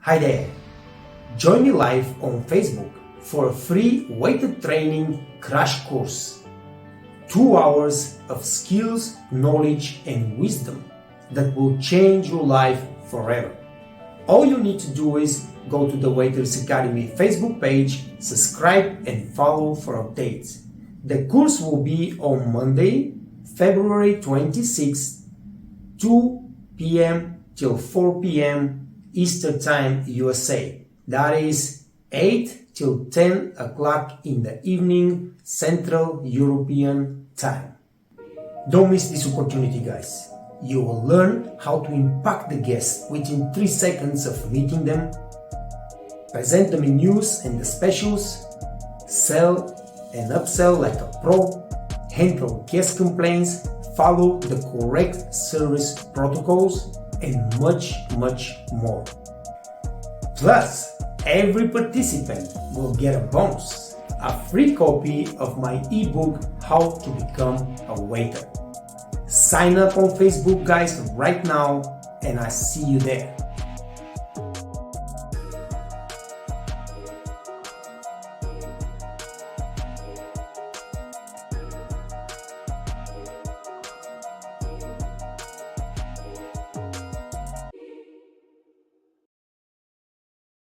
Hi there! Join me live on Facebook for a free waiter training crash course. 2 hours of skills, knowledge and wisdom that will change your life forever. All you need to do is go to the Waiters Academy Facebook page, subscribe and follow for updates. The course will be on Monday, February 26th, 2 p.m. till 4 p.m. Eastern Time, USA. That is 8 till 10 o'clock in the evening, Central European Time. Don't miss this opportunity, guys. You will learn how to impact the guests within 3 seconds of meeting them, present the menus and the specials, sell and upsell like a pro, handle guest complaints, follow the correct service protocols, and much more. Plus, every participant will get a bonus, a free copy of my ebook, How to Become a Waiter. Sign up on Facebook, guys, right now, and I see you there.